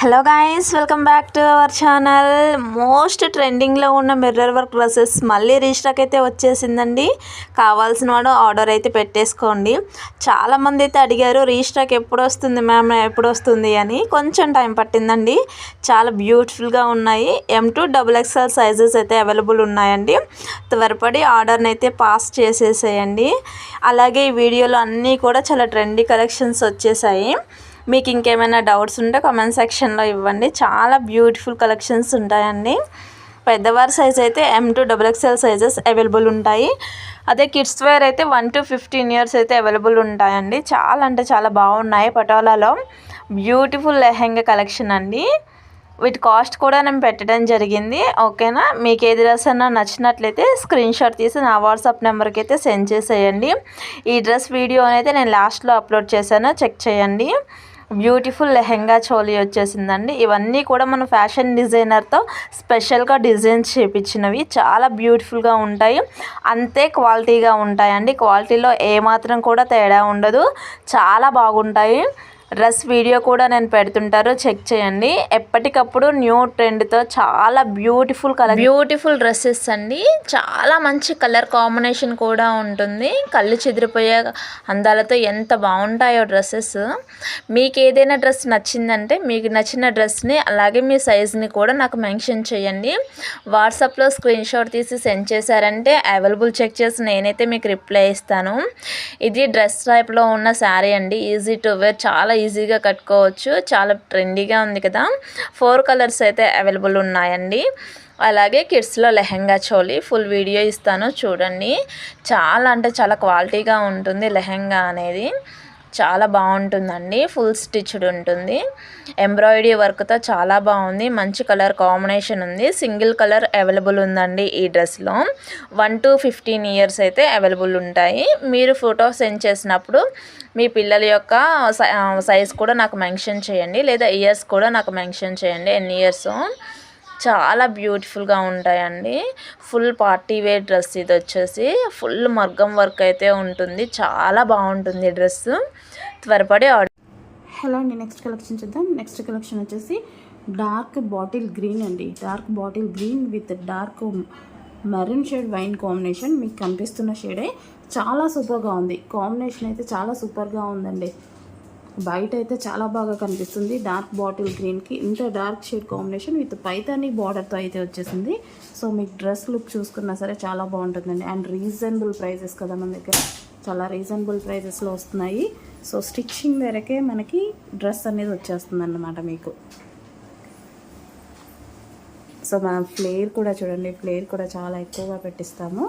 Hello guys, welcome back to our channel. Most ట్రెండింగ్లో ఉన్న mirror work dresses మళ్ళీ restock అయితే వచ్చేసిందండి. కావాల్సిన వాడు ఆర్డర్ అయితే పెట్టేసుకోండి. చాలామంది అయితే అడిగారు రీస్టాక్ ఎప్పుడు వస్తుంది మ్యామ్, ఎప్పుడు వస్తుంది అని. కొంచెం టైం పట్టిందండి. చాలా బ్యూటిఫుల్గా ఉన్నాయి. M2XXL సైజెస్ అయితే అవైలబుల్ ఉన్నాయండి. త్వరపడి ఆర్డర్ని అయితే పాస్ చేసేసేయండి. అలాగే ఈ వీడియోలో అన్నీ కూడా చాలా ట్రెండీ కలెక్షన్స్ వచ్చేసాయి. మీకు ఇంకేమైనా డౌట్స్ ఉంటే కామెంట్ సెక్షన్లో ఇవ్వండి. చాలా బ్యూటిఫుల్ కలెక్షన్స్ ఉంటాయండి. పెద్దవారి సైజ్ అయితే M2XXL సైజెస్ అవైలబుల్ ఉంటాయి. అదే కిడ్స్ వేర్ అయితే 1 to 15 ఇయర్స్ అయితే అవైలబుల్ ఉంటాయండి. చాలా అంటే చాలా బాగున్నాయి. పటోలాలో బ్యూటిఫుల్ లెహెంగా కలెక్షన్ అండి. వీటి కాస్ట్ కూడా నేను పెట్టడం జరిగింది. ఓకేనా, మీకు ఏది డ్రెస్ అన్నా నచ్చినట్లయితే స్క్రీన్ షాట్ తీసి నా వాట్సాప్ నెంబర్కి అయితే సెండ్ చేసేయండి. ఈ డ్రెస్ వీడియో అయితే నేను లాస్ట్లో అప్లోడ్ చేశాను, చెక్ చేయండి. బ్యూటిఫుల్ లెహెంగా చోలీ వచ్చేసిందండి. ఇవన్నీ కూడా మన ఫ్యాషన్ డిజైనర్తో స్పెషల్గా డిజైన్ చేయించినవి. చాలా బ్యూటిఫుల్గా ఉంటాయి, అంతే క్వాలిటీగా ఉంటాయండి. క్వాలిటీలో ఏమాత్రం కూడా తేడా ఉండదు, చాలా బాగుంటాయి. డ్రెస్ వీడియో కూడా నేను పెడుతుంటారు, చెక్ చేయండి. ఎప్పటికప్పుడు న్యూ ట్రెండ్తో చాలా బ్యూటిఫుల్ డ్రెస్సెస్ అండి. చాలా మంచి కలర్ కాంబినేషన్ కూడా ఉంటుంది. కళ్ళు చెదిరిపోయే అందాలతో ఎంత బాగుంటాయో డ్రెస్సెస్. మీకు ఏదైనా డ్రెస్ నచ్చిందంటే మీకు నచ్చిన డ్రెస్ని అలాగే మీ సైజ్ని కూడా నాకు మెన్షన్ చేయండి. వాట్సాప్లో స్క్రీన్ షాట్ తీసి సెండ్ చేశారంటే అవైలబుల్ చెక్ చేసి నేనైతే మీకు రిప్లై ఇస్తాను. ఇది డ్రెస్ టైప్లో ఉన్న శారీ అండి. ఈజీ టు వేర్, చాలా ఈజీగా కట్టుకోవచ్చు. చాలా ట్రెండీగా ఉంది కదా. 4 కలర్స్ అయితే అవైలబుల్ ఉన్నాయండి. అలాగే కిడ్స్లో లెహెంగా చోలీ ఫుల్ వీడియో ఇస్తాను చూడండి. చాలా అంటే చాలా క్వాలిటీగా ఉంటుంది లెహెంగా అనేది. చాలా బాగుంటుందండి. ఫుల్ స్టిచ్డ్ ఉంటుంది. ఎంబ్రాయిడరీ వర్క్తో చాలా బాగుంది. మంచి కలర్ కాంబినేషన్ ఉంది. సింగిల్ కలర్ అవైలబుల్ ఉందండి ఈ డ్రెస్లో. 1 to 15 ఇయర్స్ అయితే అవైలబుల్ ఉంటాయి. మీరు ఫోటో సెండ్ చేసినప్పుడు మీ పిల్లల యొక్క సైజ్ కూడా నాకు మెన్షన్ చేయండి, లేదా ఇయర్స్ కూడా నాకు మెన్షన్ చేయండి, ఎన్ని ఇయర్స్. చాలా బ్యూటిఫుల్గా ఉంటాయండి. ఫుల్ పార్టీ వేర్ డ్రెస్ ఇది వచ్చేసి. ఫుల్ మగ్గం వర్క్ అయితే ఉంటుంది. చాలా బాగుంటుంది డ్రెస్. త్వరపడి ఆర్డర్. హలో అండి, నెక్స్ట్ కలెక్షన్ చూద్దాం. నెక్స్ట్ కలెక్షన్ వచ్చేసి డార్క్ బాటిల్ గ్రీన్ అండి. Dark bottle green with dark maroon shade wine combination. మీకు కనిపిస్తున్న షేడే చాలా సూపర్గా ఉంది. కాంబినేషన్ అయితే చాలా సూపర్గా ఉందండి. బయట అయితే చాలా బాగా కనిపిస్తుంది. డార్క్ బాటిల్ గ్రీన్కి ఇంత dark shade combination with Paithani బార్డర్తో అయితే వచ్చేసింది. సో మీకు డ్రెస్ లుక్ చూసుకున్నా సరే చాలా బాగుంటుందండి. అండ్ రీజనబుల్ ప్రైజెస్ కదా మన దగ్గర, చాలా రీజనబుల్ ప్రైజెస్లో వస్తున్నాయి. సో స్టిచ్చింగ్ వరకే మనకి డ్రెస్ అనేది వచ్చేస్తుంది అన్నమాట మీకు. సో మనం ఫ్లేర్ కూడా చూడండి, ఫ్లేర్ కూడా చాలా ఎక్కువగా పెట్టిస్తాము.